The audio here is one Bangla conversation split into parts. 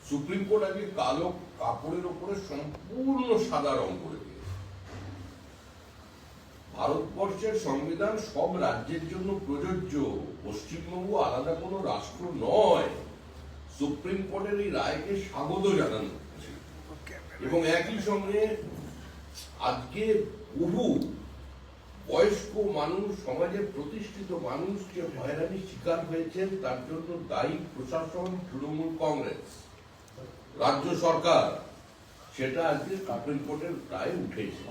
সুপ্রিম কোর্ট আজকে কালো কাপড়ের উপরে সম্পূর্ণ সাদা রং করে দিয়েছে। ভারতবর্ষের সংবিধান সব রাজ্যের জন্য প্রযোজ্য, পশ্চিমবঙ্গ আলাদা কোনো রাষ্ট্র নয়। সুপ্রিম কোর্টের এই রায়কে স্বাগত জানানো হচ্ছে এবং একই সঙ্গে আজকে বহু বয়স্ক মানুষ, সমাজের প্রতিষ্ঠিত মানুষ যে হয়রানির শিকার হয়েছেন তার জন্য দায়ী প্রশাসন, তৃণমূল কংগ্রেস, রাজ্য সরকার, সেটা আজকে সুপ্রিম কোর্টের রায়ে উঠেছে।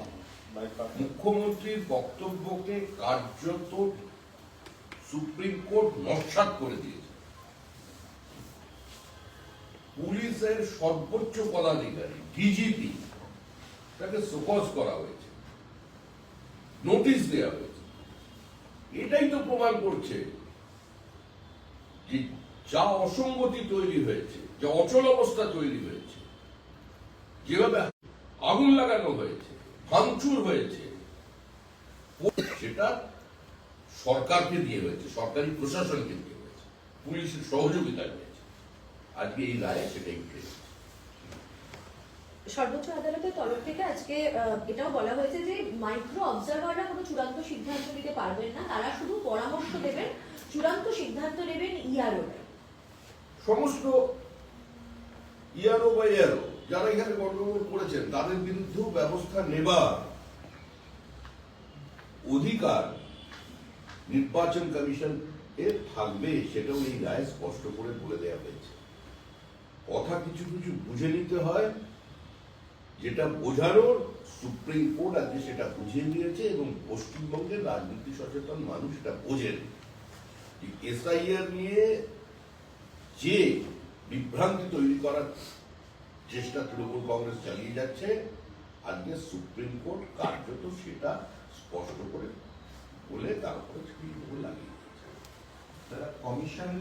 মুখ্যমন্ত্রীর বক্তব্যকে কার্যত সুপ্রিম কোর্ট নস্যাৎ করে দিয়েছে। পুলিশের সর্বোচ্চ পদাধিকারী ডিজিপি তাকে শোকজ করা হয়েছে, নোটিশ দেওয়া হয়েছে। এটাই তো প্রমাণ করছে যে যা অসঙ্গতি তৈরি হয়েছে, যা অচল অবস্থা তৈরি হয়েছে, যেভাবে আগুন লাগানো হয়েছে, ভাঙচুর হয়েছে, সেটা সরকারকে দিয়ে হয়েছে, সরকারি প্রশাসনকে দিয়ে হয়েছে, পুলিশের সহযোগিতা হয়েছে। আজকে এই রায়ে সেটাই উঠেছে। সর্বোচ্চ আদালতের তরফ থেকে আজকে এটাও বলা হয়েছে যে মাইক্রো অবজারভাররা কোনো চূড়ান্ত সিদ্ধান্ত নিতে পারবেন না, তারা শুধু পরামর্শ দেবেন, চূড়ান্ত সিদ্ধান্ত নেবেন ইআরও। সমস্ত ইআরও বা এআরও যারা এখানে গন্ডগোল করেছেন তাদের বিরুদ্ধেও ব্যবস্থা নেবার অধিকার নির্বাচন কমিশন এর থাকবে, সেটাও এই রায় স্পষ্ট করে বলে দেওয়া হয়েছে। কথা কিছু কিছু বুঝে নিতে হয়, যেটা বোঝানোর সুপ্রিম কোর্ট আজকে সেটা বুঝিয়ে দিয়েছে এবং পশ্চিমবঙ্গের রাজনীতি সচেতন মানুষ এটা বোঝেন। এসআইআর নিয়ে যে বিভ্রান্তি তৈরি করার চেষ্টা তৃণমূল কংগ্রেস চালিয়ে যাচ্ছে, আজকে সুপ্রিম কোর্ট কার্যত সেটা স্পষ্ট করে বলে তার উপরে লাগিয়ে দিয়েছে। কমিশন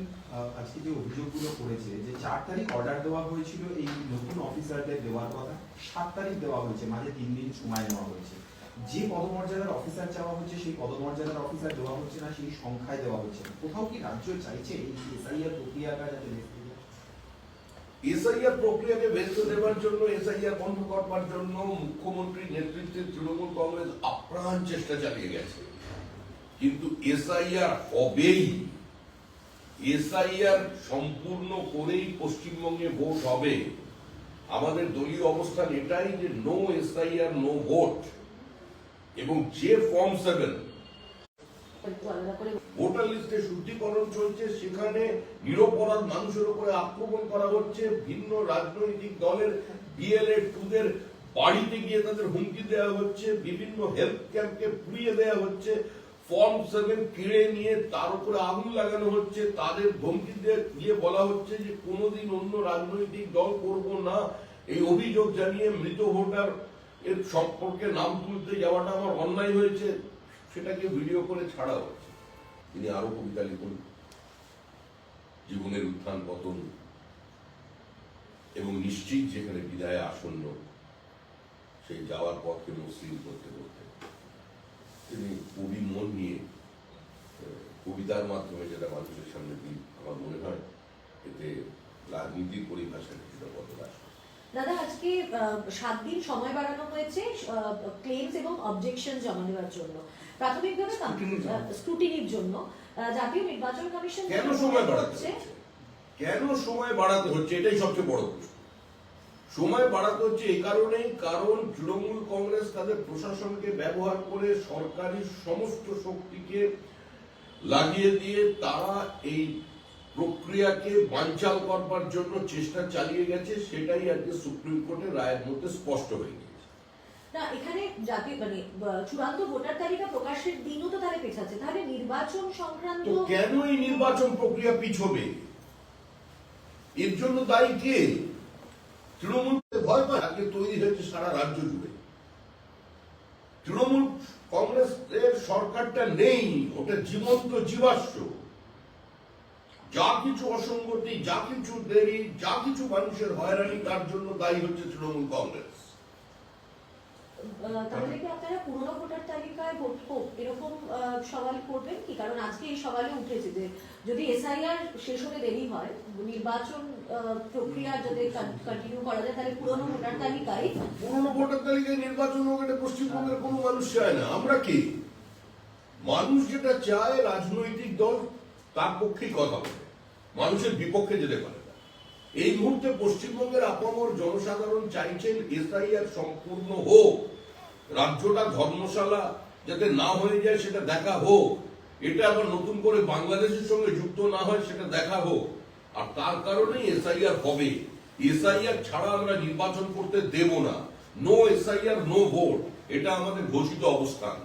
আজকে যে অভিযোগগুলো করেছে যে 4 তারিখ অর্ডার দেওয়া হয়েছিল এই নতুন অফিসারদের দেওয়ার কথা, 7 তারিখ দেওয়া হয়েছে, মাঝে 3 দিন সময় নেওয়া হয়েছে। যে পদমর্যাদার অফিসার চাওয়া হচ্ছে সেই পদমর্যাদার অফিসার দেওয়া হচ্ছে না, সেই সংখ্যায় দেওয়া হচ্ছে না। কোথাও কি রাজ্য চাইছে এই এসআইআর প্রক্রিয়াটা যাতে এসআইআর প্রক্রিয়াকে ব্যস্ত দেওয়ার জন্য, এসআইআর বন্ধ করবার জন্য মুখ্যমন্ত্রীর নেতৃত্বে তৃণমূল কংগ্রেস আপ্রাণ চেষ্টা চালিয়ে গেছে, কিন্তু এসআইআর হবেই। এসআইআর সম্পূর্ণ করেই পশ্চিমবঙ্গে ভোট হবে। আমাদের দলীয় অবস্থান এটাই যে নো এসআইআর নো ভোট। এবং যে ফর্ম 7 ভোটার লিস্টে শুদ্ধিকরণ চলছে, সেখানে নিরপরাধ মানুষের উপরে আক্রমণ করা হচ্ছে, ভিন্ন রাজনৈতিক দলের বিএলএ-2দের বাড়িতে গিয়ে তাদের হুমকি দেওয়া হচ্ছে, বিভিন্ন হেলথ ক্যাম্পকে পুড়িয়ে দেওয়া হচ্ছে, ফর্ম 7 কিনে নিয়ে তার উপরে আগুন লাগানো হচ্ছে, তাদের ধমকি দিয়ে বলা হচ্ছে যে কোনোদিন অন্য রাজনৈতিক দল করব না। এই অভিযোগ জানিয়ে মৃত ভোটার এর সম্পর্কে নাম তুলতে যাওয়াটা আমার অন্যায় হয়েছে, সেটাকে ভিডিও করে ছাড়া হচ্ছে। তিনি আরো কবিতা লিখুন, জীবনের উত্থান পতন এবং নিশ্চিত যেখানে বিদায় আসন্ন, সেই যাওয়ার পথকে মসৃণ করতে করতে তিনি কবি মন নিয়ে কবিতার মাধ্যমে যেটা মানুষের সামনে দিন, আমার মনে হয় এতে রাজনীতির পরিভাষা কিছুটা বদলায়। দাদা, আজকে 7 দিন সময় বাড়ানো হয়েছে ক্লেমস এবং অবজেকশন জমা দেওয়ার জন্য, প্রাথমিকভাবে স্ক্রুটিনির জন্য। জাতীয় নির্বাচন কমিশন কেন সময় বাড়াতে হচ্ছে? কেন সময় বাড়াতে হচ্ছে এটাই সবচেয়ে বড় প্রশ্ন। সময় বাড়াতে হচ্ছে এই কারণেই, কারণ তৃণমূল কংগ্রেস তাদের প্রশাসনকে ব্যবহার করে সরকারি সমস্ত শক্তিকে লাগিয়ে দিয়ে তারা এই প্রক্রিয়াকে বানচাল করবার জন্য চেষ্টা চালিয়ে গেছে। সেটাই আজকে সুপ্রিম কোর্টের রায়ের মধ্যে স্পষ্ট হয়ে গেছে। না, এখানে জাতীয় চূড়ান্ত ভোটার তালিকা প্রকাশের দিনও তো তাহলে পেছাচ্ছে, তাহলে নির্বাচন সংক্রান্ত কেন এই নির্বাচন প্রক্রিয়া পিছবে? এর জন্য দায়ী কে? তৃণমূল ভয় পায় আজকে তৈরি হয়েছে সারা রাজ্য জুড়ে। তৃণমূল কংগ্রেসের সরকারটা নেই, ওটা জীবন্ত জীবাশ্ম। যা কিছু অসঙ্গতি, যা কিছু দেরি, যা কিছু মানুষের হয়রানি, তার জন্য দায়ী হচ্ছে তৃণমূল কংগ্রেস। তাহলে কি আপনারা পুরনো ভোটার তালিকায় ভোট হোক এরকম সওয়াল করবেন কি? কারণ আজকে এই সওয়ালে উঠেছে যে যদি এসআইআর শেষ হতে দেরি হয়, নির্বাচন প্রক্রিয়া যদি কন্টিনিউ করা যায়, তাহলে পুরনো ভোটার তালিকায় পুরনো ভোটার তালিকায় নির্বাচন হোক, এটা পশ্চিমবঙ্গের কোনো মানুষ চায় না। আমরা কি মানুষ যেটা চায়, রাজনৈতিক দল তার পক্ষেই কথা বলে, মানুষের বিপক্ষে যেতে পারে না। এই মুহূর্তে পশ্চিমবঙ্গের আপামর জনসাধারণ চাইছেন এসআইআর সম্পূর্ণ হোক, রাজ্যটা ধর্মশালা যাতে না হয়ে যায় সেটা দেখা হোক, এটা আবার নতুন করে বাংলাদেশের সঙ্গে যুক্ত না হয় সেটা দেখা হোক। আর তার কারণেই এসআইআর হবে। এসআইআর ছাড়া আমরা নির্বাচন করতে দেব না। নো এসআইআর নো ভোট, এটা আমাদের ঘোষিত অবস্থান।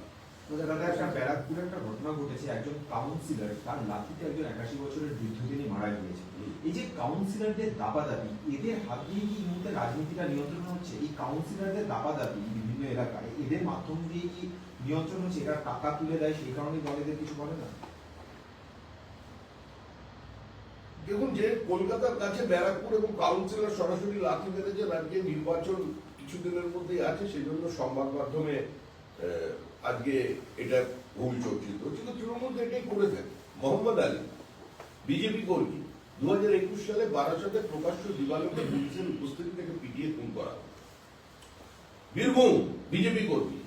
দাদা, একটা ব্যারাকপুরে একটা ঘটনা ঘটেছে, একজন কাউন্সিলর তার লাঠিতে একজন 81 বছরের বৃদ্ধ তিনি মারা গিয়েছে। এই যে কাউন্সিলরদের দাপাদাপি, এদের হাত দিয়ে কি এই মুহূর্তে রাজনীতিটা নিয়ন্ত্রণ হচ্ছে? এই কাউন্সিলরদের দাপাদাপি বিভিন্ন এলাকায়, এদের মাধ্যম দিয়ে কি নিয়ন্ত্রণ হচ্ছে? এরা টাকা তুলে দেয়, সেই কারণে দলেদের কিছু বলে না? দেখুন, যে কলকাতার কাছে ব্যারাকপুর এবং কাউন্সিলর সরাসরি লাঠি মেরেছে, রাজ্যে নির্বাচন কিছুদিনের মধ্যেই আছে, সেজন্য সংবাদ মাধ্যমে আজকে এটা ভুল চর্চিত হচ্ছে। কিন্তু তৃণমূল তো এটাই করে থাকে। মোহাম্মদ আলী বিজেপি কর্মী 2021 সালে বারাসাতে প্রকাশ্য দিবালোকে পুলিশের উপস্থিতি থেকে পিটিয়ে খুন করা হয়। বীরভূম বিজেপি কর্মী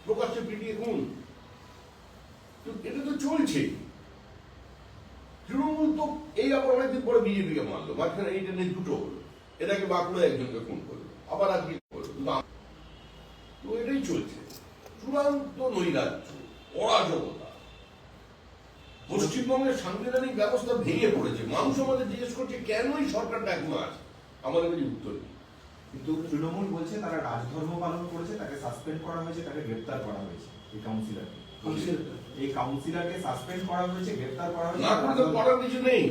প্রকাশ্যে পিটিয়ে খুন। তো এটা তো চলছে। তৃণমূল তো এই আবার অনেকদিন পরে বিজেপিকে মারলো, মাঝখানে এইটা নিয়ে দুটো হলো, এটাকে বাঁকুড়া একজনকে খুন করলো, আবার আজকে করলো। তো এটাই চলছে, চূড়ান্ত নৈরাজ্য, অরাজকতা। পশ্চিমবঙ্গের সাংবিধানিক ব্যবস্থা ভেঙে পড়েছে। মানুষ আমাদের জিজ্ঞেস করছে কেন এই সরকারটা এখনো আছে, আমাদের কাছে উত্তর নেই। কিন্তু তৃণমূল বলছে তারা রাজধর্ম পালন করেছে, তাকে সাসপেন্ড করা হয়েছে, তাকে গ্রেফতার করা হয়েছে। এই কাউন্সিলরকে সাসপেন্ড করা হয়েছে, গ্রেফতার করা হয়েছে। না করে তো করার কিছু নেই।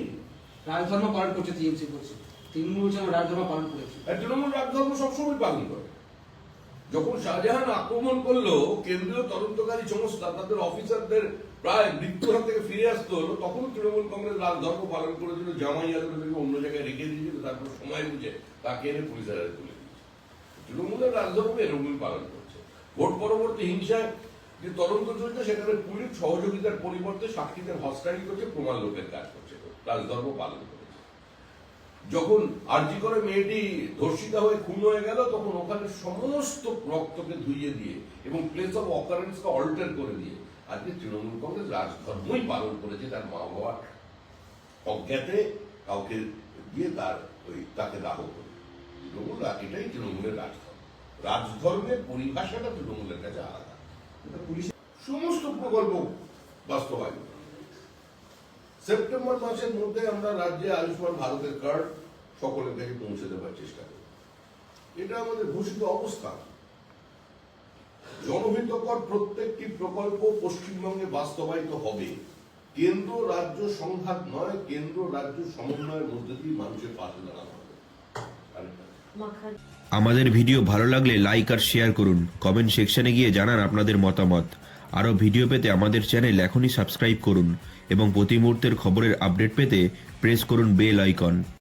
রাজধর্ম পালন করছে টিএমসি করছে, তৃণমূল বলছে আমরা রাজধর্ম পালন করেছি। আর তৃণমূল রাজধর্ম সবসময় পালন করে। যখন শাহজাহান আক্রমণ করলো, কেন্দ্রীয় তদন্তকারী সংস্থা তাদের অফিসারদের প্রায় মৃত্যুর হাত থেকে ফিরে আসতে হলো, তখন তৃণমূল কংগ্রেস রাজধর্ম পালন করেছিল। জামাই আলমকে অন্য জায়গায় রেখে দিয়েছিল, তারপর সময় বুঝে তাকে এনে পুলিশের হাতে তুলে দিয়েছে। তৃণমূলের রাজধর্ম এরকমই পালন করছে। ভোট পরবর্তী হিংসায় যে তদন্ত চলছে, সেখানে পুলিশ সহযোগিতার পরিবর্তে সাক্ষীদের হস্তান্তর করছে, প্রমাণ লোকের কাজ করছে, রাজধর্ম পালন করেছে। যখন আরজি করে মেয়েটি ধর্ষিতা হয়ে খুন হয়ে গেল, তখন ওখানে সমস্ত রক্তকে ধুইয়ে দিয়ে এবং প্লেস অফ অকারেন্সকে অল্টার করে দিয়ে আজকে তৃণমূল কংগ্রেস রাজধর্মই পালন করেছে। তার মা বাবার অজ্ঞাতে কাউকে দিয়ে তাকে দাহ করে তৃণমূল, এটাই তৃণমূলের রাজধর্ম। রাজধর্মের পরিভাষাটা তৃণমূলের কাছে আলাদা। পুলিশ সমস্ত প্রকল্প বাস্তবায়ন, সেপ্টেম্বর মাসের মধ্যে আমরা রাজ্যে আয়ুষ্মান ভারতের কার্ড সকলের কাছে পৌঁছে দেওয়ার চেষ্টা করব। এটা আমাদের ঘোষিত অবস্থান। জনহিতকর প্রত্যেকটি প্রকল্প পশ্চিমবঙ্গে বাস্তবায়িত হবে। কেন্দ্র রাজ্য সংঘাত নয়, কেন্দ্র রাজ্য সমন্বয়ের মধ্যে দিয়ে মানুষের পাশে দাঁড়ানো হবে। আমাদের ভিডিও ভালো লাগলে লাইক আর শেয়ার করুন, কমেন্ট সেকশনে গিয়ে জানান আপনাদের মতামত। আরও ভিডিও পেতে আমাদের চ্যানেল এখনই সাবস্ক্রাইব করুন এবং প্রতি মুহূর্তের খবরের আপডেট পেতে প্রেস করুন বেল আইকন।